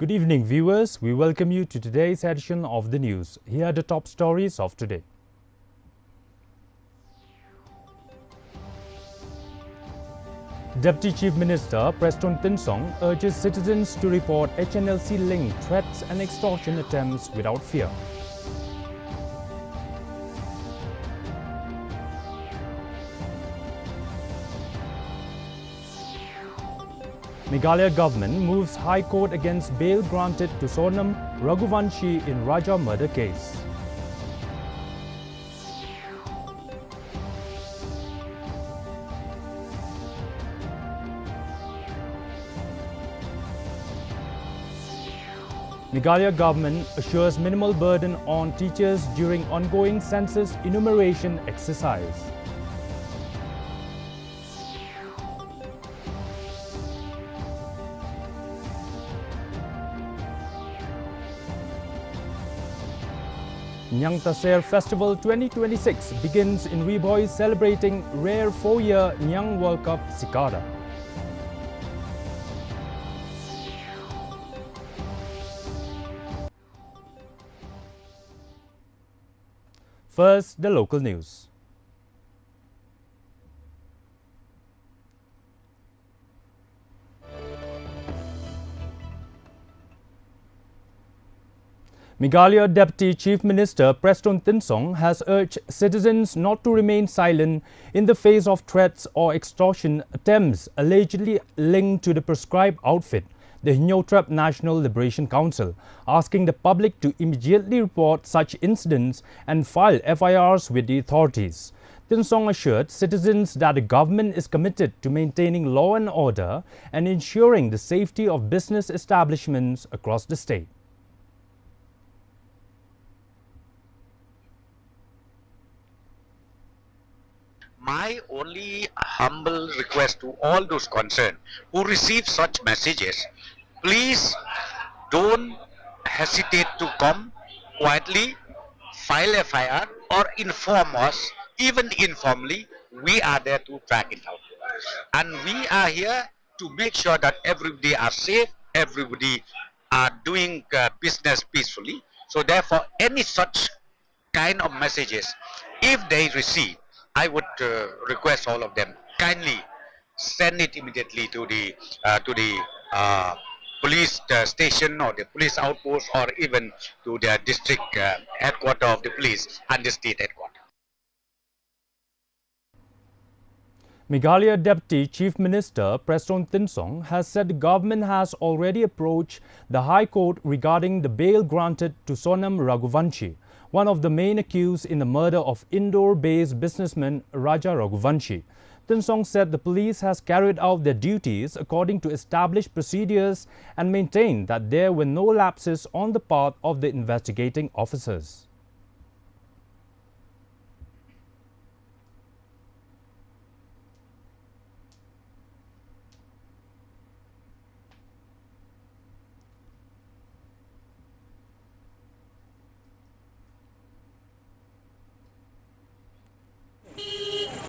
Good evening, viewers. We welcome you to today's edition of the news. Here are the top stories of today. Deputy Chief Minister Preston Tinsong urges citizens to report HNLC-linked threats and extortion attempts without fear. Meghalaya government moves High Court against bail granted to Sonam Raghuvanshi in Raja murder case. Meghalaya government assures minimal burden on teachers during ongoing census enumeration exercise. Nyang Taser Festival 2026 begins in Riboy, celebrating rare 4-year Nyang World Cup Cicada. First, the local news. Meghalaya Deputy Chief Minister Preston Tinsong has urged citizens not to remain silent in the face of threats or extortion attempts allegedly linked to the proscribed outfit, the Hinyotrap National Liberation Council, asking the public to immediately report such incidents and file FIRs with the authorities. Tinsong assured citizens that the government is committed to maintaining law and order and ensuring the safety of business establishments across the state. My only humble request to all those concerned who receive such messages, please don't hesitate to come quietly, file FIR or inform us, even informally. We are there to track it out. And we are here to make sure that everybody are safe, everybody are doing business peacefully. So therefore, any such kind of messages, if they receive, I would request all of them kindly send it immediately to the police station or the police outpost, or even to the district headquarters of the police and the state headquarters. Meghalaya Deputy Chief Minister Preston Tinsong has said the government has already approached the High Court regarding the bail granted to Sonam Raghuvanshi, one of the main accused in the murder of Indore-based businessman Raja Raghuvanshi. Tinsong said the police has carried out their duties according to established procedures and maintained that there were no lapses on the part of the investigating officers.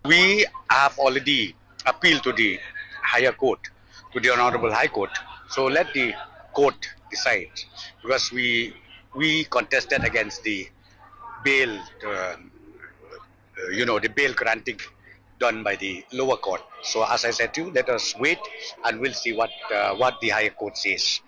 We have already appealed to the higher court, to the Honorable High Court. So let the court decide, because we contested against the bail, the bail granting done by the lower court. So as I said to you, let us wait and we'll see what the higher court says.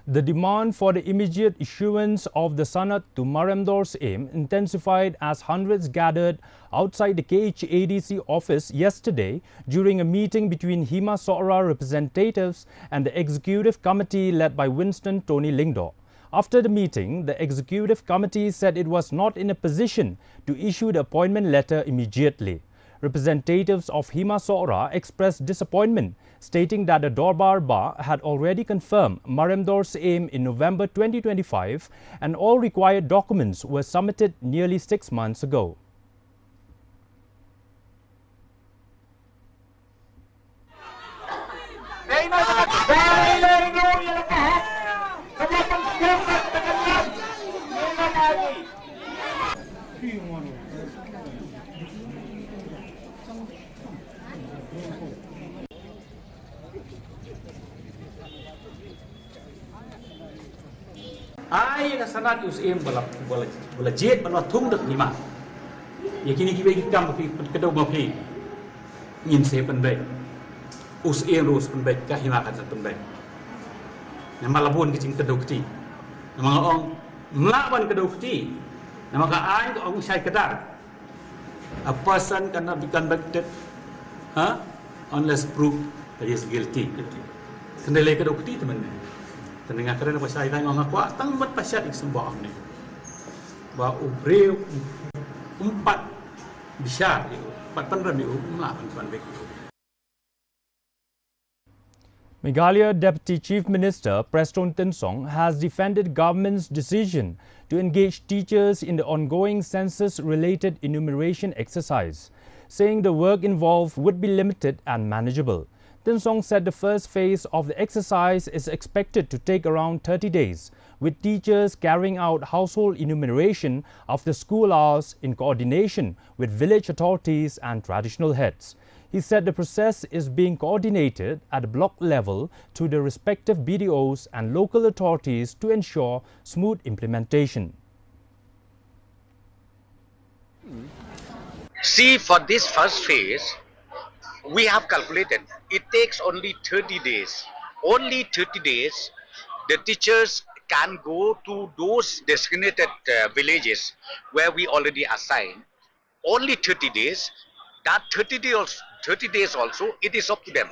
The demand for the immediate issuance of the Sanat to Maremdor's aim intensified as hundreds gathered outside the KHADC office yesterday during a meeting between Hima Sohra representatives and the executive committee led by Winston Tony Lingdor. After the meeting, the executive committee said it was not in a position to issue the appointment letter immediately. Representatives of Hima Sohra expressed disappointment, stating that the Dorbar Bar had already confirmed Maremdor's aim in November 2025 and all required documents were submitted nearly 6 months ago. ai ka sanat us em bala jet bala thung dak ni ma ya kini ki bagi kam fi kedau ma fi ngin se pen bai us em rus pen bai ka hima ka pen bai na malabun ki cing kedau kti na mga ong mlaban kedau kti na maka ai ko ong sai kedar a person cannot be convicted unless proved that he is guilty. Kendali kedau kti teman ni Tendengar kerana pasal saya ngomong aku tang buat pasal sembah ni. Ba ubreu empat besar itu. 4 itu melawan konvik. Meghalaya Deputy Chief Minister Preston Tinsong has defended government's decision to engage teachers in the ongoing census-related enumeration exercise, saying the work involved would be limited and manageable. Tinsong said the first phase of the exercise is expected to take around 30 days, with teachers carrying out household enumeration after school hours in coordination with village authorities and traditional heads. He said the process is being coordinated at block level to the respective BDOs and local authorities to ensure smooth implementation. See, for this first phase, we have calculated it takes only 30 days. Only 30 days, the teachers can go to those designated villages where we already assigned. Only 30 days. That 30 days also, it is up to them.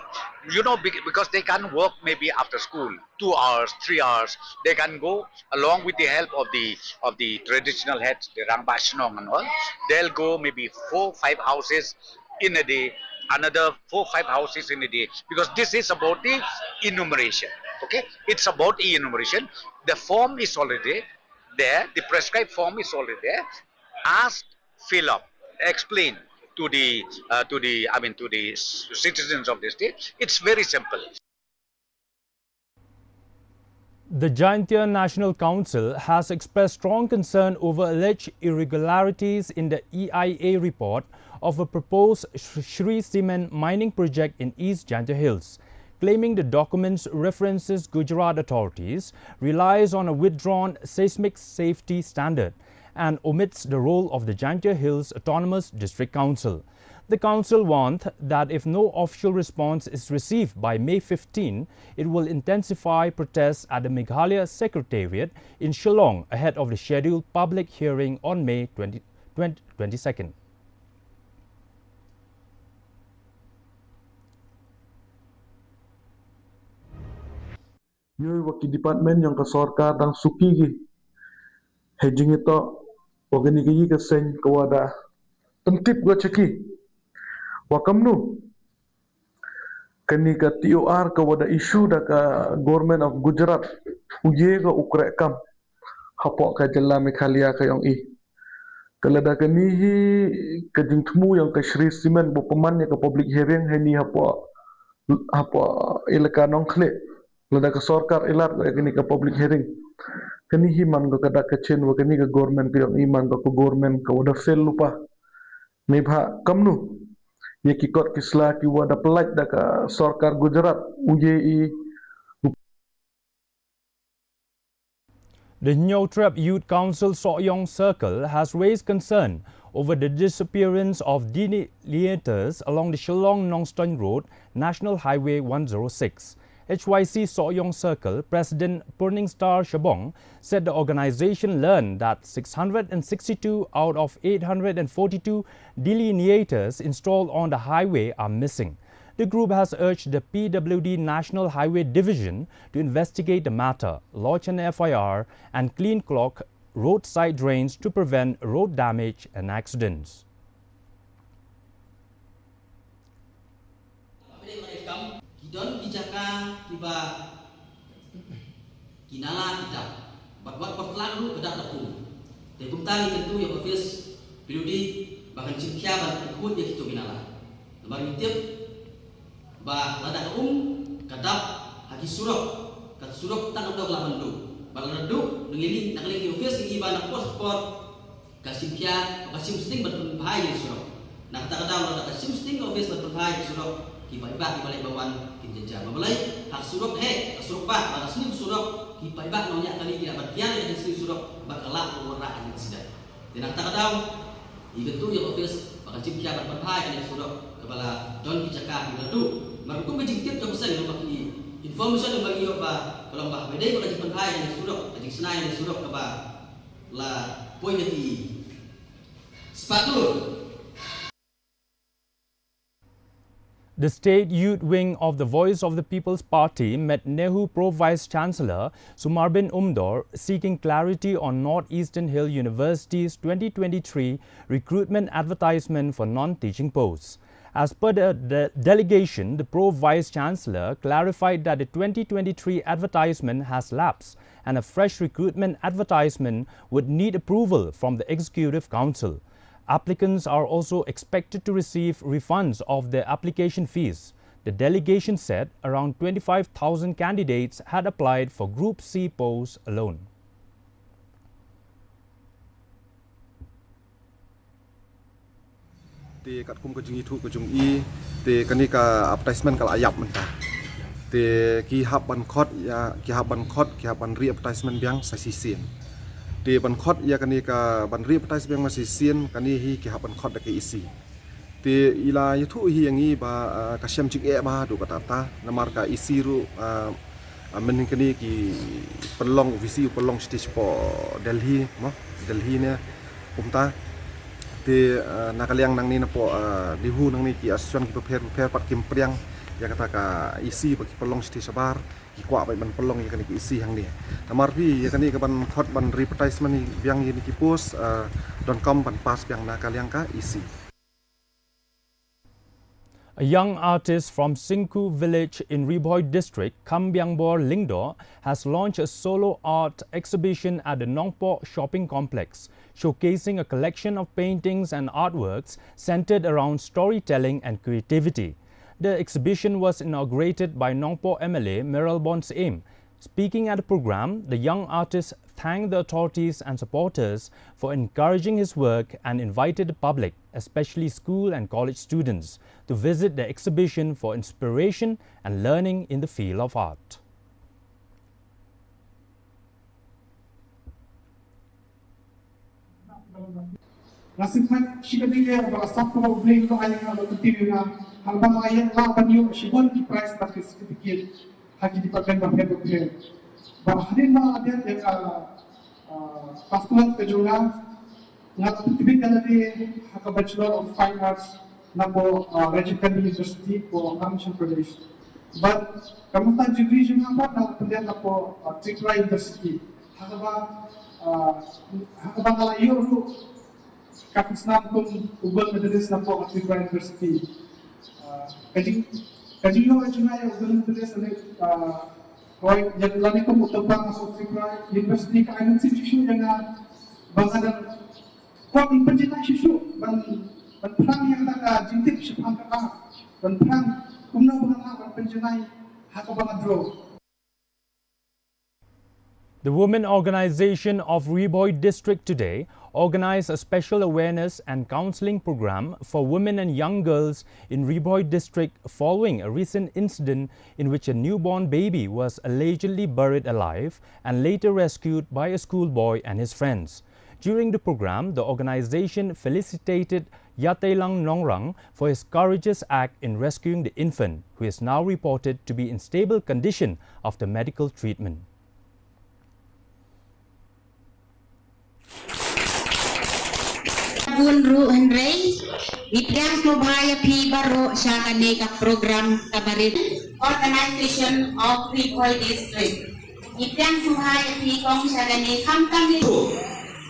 You know, because they can work maybe after school, 2 hours, 3 hours. They can go along with the help of the traditional heads, the Rangbashnong and all. They'll go maybe 4-5 houses in a day, another 4-5 houses in a day, because this is about the enumeration. Okay, it's about enumeration. The form is already there. The prescribed form is already there. Ask, fill up, explain to the citizens of the state. It's very simple. The Jaintia National Council has expressed strong concern over alleged irregularities in the EIA report of a proposed Sri Cement mining project in East Jaintia Hills, claiming the documents references Gujarat authorities, relies on a withdrawn seismic safety standard, and omits the role of the Jaintia Hills Autonomous District Council. The council warned that if no official response is received by May 15, it will intensify protests at the Meghalaya Secretariat in Shillong ahead of the scheduled public hearing on May 22nd. Yoi waki department yang ke sorka dan suki ki hedging itu organik yi ke seng kewada tentip gua ceki wakam nu kini ke TOR kewada isu dah ke government of Gujarat uye ke ukrek kam hapok ke jalan Meghalaya ke yang kelada kini hi kejing temu yang ke Sri Cement berpeman yang ke public hearing ini hapok ilaka nongklik lada ke sorkar ilat kini ke public hearing kini himan ko kada kecen wa kini ke government ke yang iman ko government ko wada fail lupa ni bha kamnu ye ki kot kisla ki wada pelaj da ka sorkar Gujarat UJI. The Nyotrap Youth Council Sokyong Circle has raised concern over the disappearance of delineators along the Shillong-Nongstoin Road, National Highway 106. HYC Sokyong Circle President Purning Star Shabong said the organization learned that 662 out of 842 delineators installed on the highway are missing. The group has urged the PWD National Highway Division to investigate the matter, lodge an FIR and clean clock roadside drains to prevent road damage and accidents. Don kijaka kiba kinala kita buat pertelan dulu kedak tapu te kumtali tentu yang office periodi bahkan cingkia ban kut ya kita kinala lembar mitip ba lada kadap haki surok kat surok tak ndok laman du bal nadu ngili nakli office ngi ba nak pasport kasingkia kasim sting ban bahaya surok nak kadang lada kasim sting office ban bahaya surok kiba balik bawan kinjaja mabalai hak surok he surok ba pada sini surok hipaibak nonya kali dia bagian yang disini sudah bakalak warna yang sedang. Dan kata tahu, itu yang office bakal cipta berpenghai yang sudah kepala Don Kicaka itu. Mereka berjikit ke besar yang bagi informasi yang bagi apa kalau bah beda bakal berpenghai yang sudah jadi senai yang sudah kepala lah poin itu. Sepatu. The State Youth Wing of the Voice of the People's Party met Nehu Pro Vice Chancellor Sumarbin Umdor seeking clarity on Northeastern Hill University's 2023 recruitment advertisement for non-teaching posts. As per the delegation, the Pro Vice Chancellor clarified that the 2023 advertisement has lapsed and a fresh recruitment advertisement would need approval from the Executive Council. Applicants are also expected to receive refunds of their application fees. The delegation said around 25,000 candidates had applied for Group C posts alone. Di kat kum kejung itu kejung i di kenika advertisement kal ayap mentah. Di kihab ban khot ya kihab ban ri advertisement biang sasisin. Di ban khot ya kenika ban ri advertisement biang sasisin kani hi kihab ban khot dak isi. Di ila itu hi yang i ba kasyam cing e ba do kata namar ka isi ru men kani ki pelong visi pelong stage po Delhi Delhi ne kumta di nakaliang nang ni napo dihu nang ni ki asuan ki prepare pat kim priang ya kata ka isi bagi pelong stage sabar ki kwa bai ban pelong ya kani ki isi hang ni namar pi ya kani ka ban khot ban advertisement ni biang ni ki post .com ban pas biang nakaliang ka isi. A young artist from Singku village in Riboy district, Kambyangbo Lingdo, has launched a solo art exhibition at the Nongpo shopping complex, showcasing a collection of paintings and artworks centered around storytelling and creativity. The exhibition was inaugurated by Nongpo MLA Meralbon Aim. Speaking at the program, the young artist thanked the authorities and supporters for encouraging his work and invited the public, especially school and college students, to visit the exhibition for inspiration and learning in the field of art. Nasibkan shikadiya ba sappo bling ko ay nga continue na hanggang ayan la kanyo shibon ki price na certificate hagi di pakai pakai pakai baharin na ada yang pastuan kejualan ngat tibik kalari haka Bachelor of Fine Arts na po Rajiv University po Arunachal Pradesh. But kamusta degree yung apa na pendian na po Tripura University haka ba ngalayo ru kapis na po ubal madalis na po Tripura University. Kaji yung ubal madalis na Hoy, yang lani ko mutubang sa Tripura University ka anong institution yang bangsa kung imperjinay siya ban perang yang tak jintik siya pang ka ban perang kumna ban perjinay haka bang draw. The Women Organization of Riboy District today organized a special awareness and counseling program for women and young girls in Riboy District following a recent incident in which a newborn baby was allegedly buried alive and later rescued by a schoolboy and his friends. During the program, the organization felicitated Yatelang Nongrang for his courageous act in rescuing the infant, who is now reported to be in stable condition after medical treatment. Bunru Henry, Ipiang Mobaya P. Baro Shakaneka Program Kabarit, Organization of Riboy District. Ipiang Mobaya P. Kong Shakane Kamkang.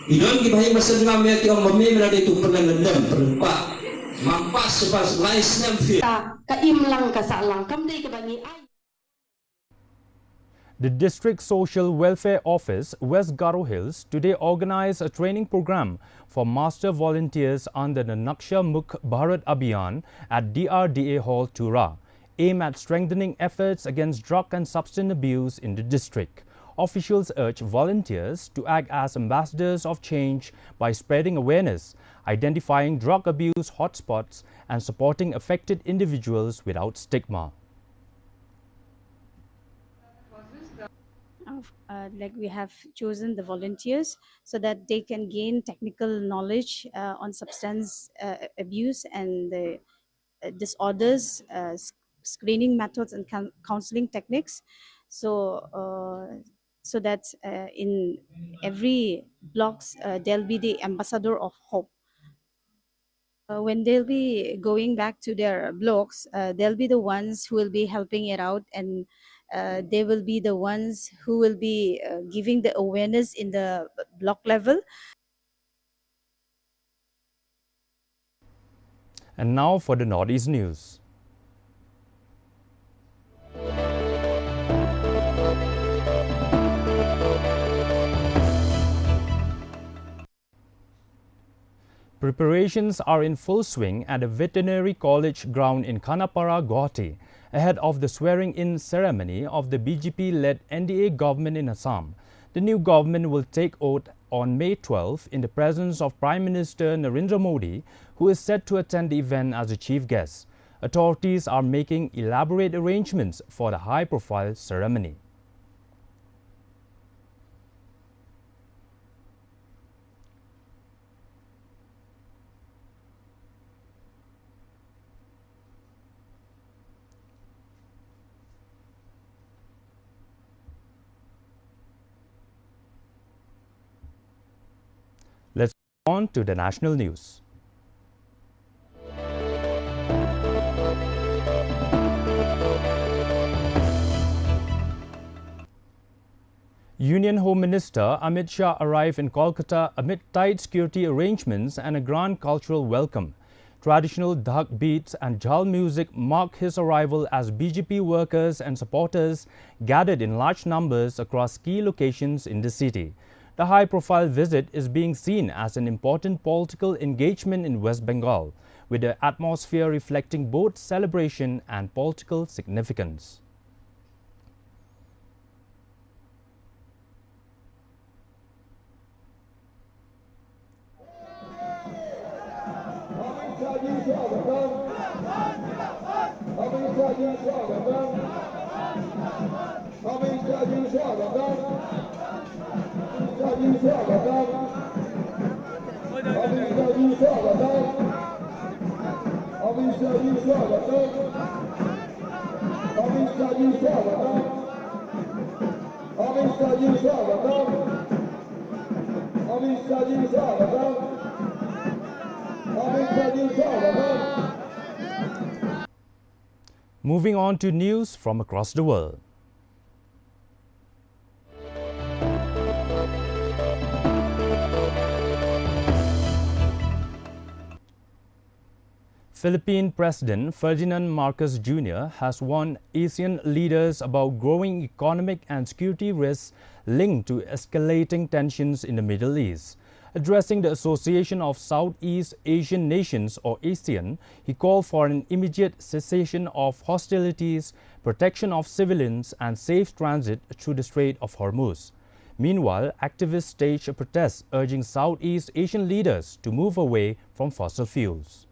Idon gibahay masa lima meti ang mamimira dito pernandam perempat mampas sepas lais namfi. Kaimlang kasalang kamday kabangi ay. The District Social Welfare Office, West Garo Hills, today organized a training program for master volunteers under the Naksha Mukh Bharat Abhiyan at DRDA Hall, Tura, aimed at strengthening efforts against drug and substance abuse in the district. Officials urge volunteers to act as ambassadors of change by spreading awareness, identifying drug abuse hotspots, and supporting affected individuals without stigma. we have chosen the volunteers so that they can gain technical knowledge on substance abuse and the disorders, screening methods, and counseling techniques. So that in every blocks there'll be the ambassador of hope. When they'll be going back to their blocks, they'll be the ones who will be helping it out, and they will be the ones who will be giving the awareness in the block level. And now for the Northeast news. Preparations are in full swing at the Veterinary College ground in Khanapara, Guwahati, ahead of the swearing-in ceremony of the BJP-led NDA government in Assam. The new government will take oath on May 12 in the presence of Prime Minister Narendra Modi, who is set to attend the event as a chief guest. Authorities are making elaborate arrangements for the high-profile ceremony. Let's move on to the national news. Union Home Minister Amit Shah arrived in Kolkata amid tight security arrangements and a grand cultural welcome. Traditional dhak beats and jhal music marked his arrival as BJP workers and supporters gathered in large numbers across key locations in the city. The high-profile visit is being seen as an important political engagement in West Bengal, with the atmosphere reflecting both celebration and political significance. Moving on to news from across the world. Philippine President Ferdinand Marcos Jr. has warned ASEAN leaders about growing economic and security risks linked to escalating tensions in the Middle East. Addressing the Association of Southeast Asian Nations, or ASEAN, he called for an immediate cessation of hostilities, protection of civilians, and safe transit through the Strait of Hormuz. Meanwhile, activists staged a protest urging Southeast Asian leaders to move away from fossil fuels.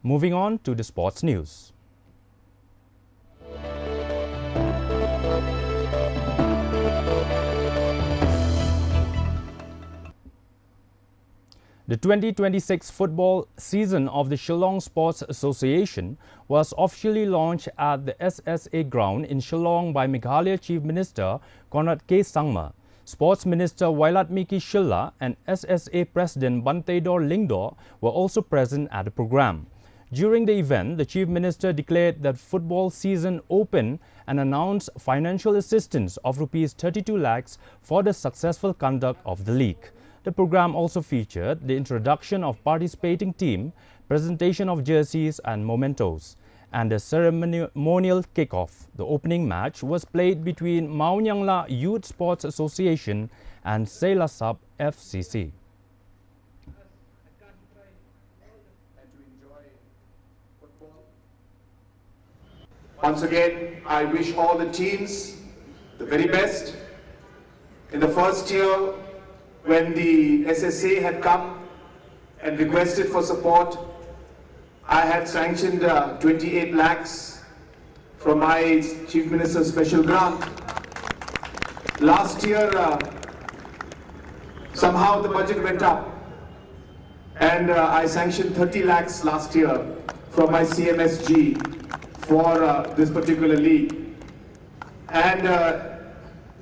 Moving on to the sports news. The 2026 football season of the Shillong Sports Association was officially launched at the SSA ground in Shillong by Meghalaya Chief Minister Conrad K. Sangma. Sports Minister Wailatmiki Shilla and SSA President Bantedor Lingdor were also present at the program. During the event, the Chief Minister declared that football season open and announced financial assistance of Rs 32 lakhs for the successful conduct of the league. The program also featured the introduction of participating team, presentation of jerseys and mementos, and a ceremonial kickoff. The opening match was played between Mao Nyangla Youth Sports Association and Seilasap FCC. Once again, I wish all the teams the very best. In the first year, when the SSA had come and requested for support, I had sanctioned 28 lakhs from my Chief Minister's special grant. Last year, somehow the budget went up, and I sanctioned 30 lakhs last year from my CMSG for this particular league. And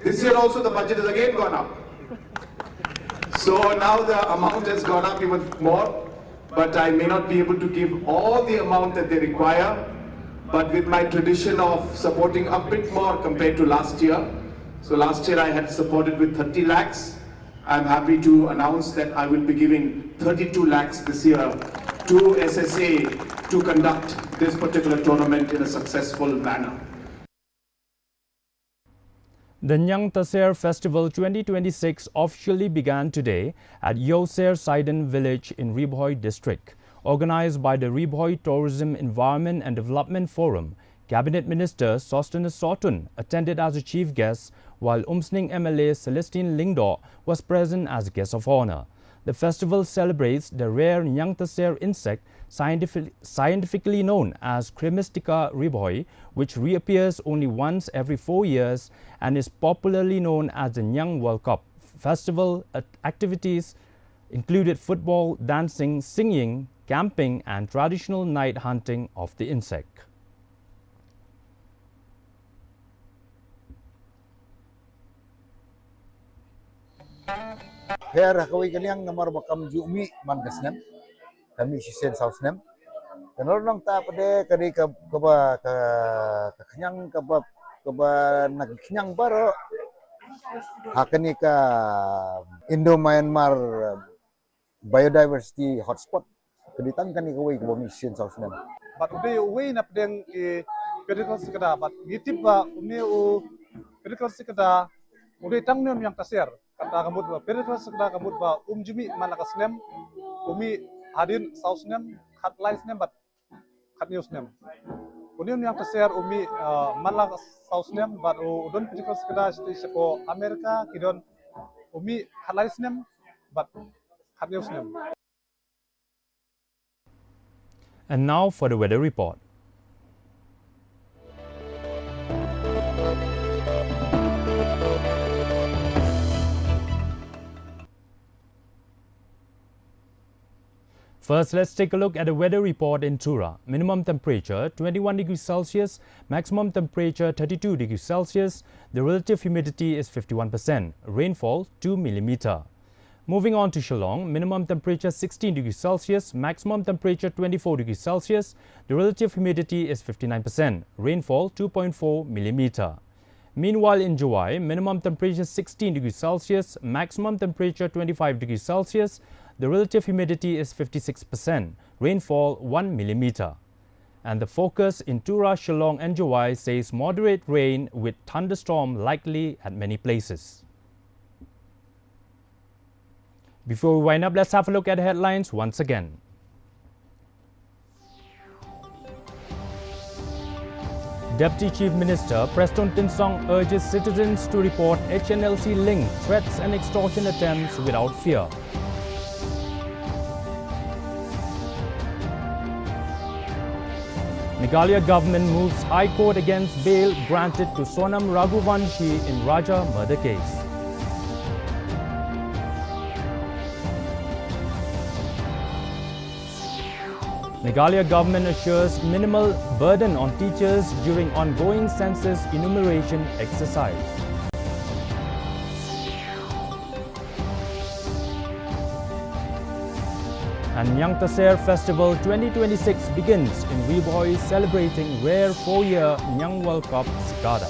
this year also the budget has again gone up. So now the amount has gone up even more, but I may not be able to give all the amount that they require. But with my tradition of supporting a bit more compared to last year, so last year I had supported with 30 lakhs. I'm happy to announce that I will be giving 32 lakhs this year to SSA to conduct this particular tournament in a successful manner. The Nyang Taser Festival 2026 officially began today at Yoser Saiden village in Ribhoi district. Organized by the Ribhoi Tourism Environment and Development Forum, Cabinet Minister Sostenes Sotun attended as a chief guest, while Umsning MLA Celestine Lingdo was present as guest of honor. The festival celebrates the rare Nyang Taser insect scientifically known as Cremistica ribhoi, which reappears only once every 4 years and is popularly known as the Nyang World Cup. Festival activities included football, dancing, singing, camping and traditional night hunting of the insect. Her kawai kanyang namar bakam jumi man kasnem kami sisen sausnem kenor nang ta pade kadi kaba kanyang kaba nagkanyang baro hakani ka Indo Myanmar biodiversity hotspot kadi tang kani kawai kami sisen sausnem But ude uwe na pedeng pedikal sekeda but gitip ba u pedikal sekeda ude tang yang taser kata kamut ba pedikal sekeda kamut ba jumi malakasnem umi hadir sausnem khat laisnem but khat newsnem union yang taser umi malak sausnem but udon pedikal sekeda sepo Amerika kidon umi khat laisnem but khat newsnem. And now for the weather report. First, let's take a look at the weather report in Tura. Minimum temperature 21 degrees Celsius, maximum temperature 32 degrees Celsius. The relative humidity is 51%. Rainfall 2 mm. Moving on to Shillong, minimum temperature 16 degrees Celsius, maximum temperature 24 degrees Celsius. The relative humidity is 59%. Rainfall 2.4 mm. Meanwhile, in July, minimum temperature 16 degrees Celsius, maximum temperature 25 degrees Celsius. The relative humidity is 56%. Rainfall 1 mm. And the focus in Tura, Shillong and July says moderate rain with thunderstorm likely at many places. Before we wind up, let's have a look at the headlines once again. Deputy Chief Minister Preston Tinsong urges citizens to report HNLC-linked threats and extortion attempts without fear. Meghalaya government moves High Court against bail granted to Sonam Raghuvanshi in Raja murder case. Meghalaya government assures minimal burden on teachers during ongoing census enumeration exercise. And Nyang Taser Festival 2026 begins in Ribhoi, celebrating rare 4-year Nyang World Cup cicada.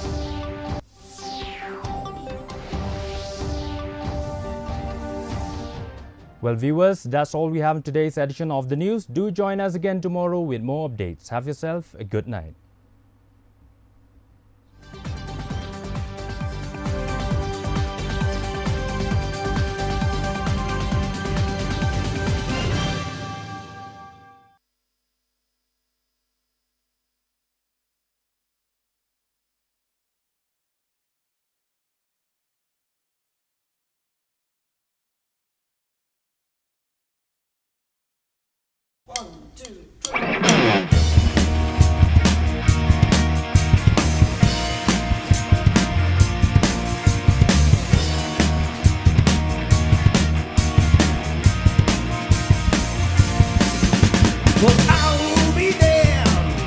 Well, viewers, that's all we have in today's edition of the news. Do join us again tomorrow with more updates. Have yourself a good night. One, two, three.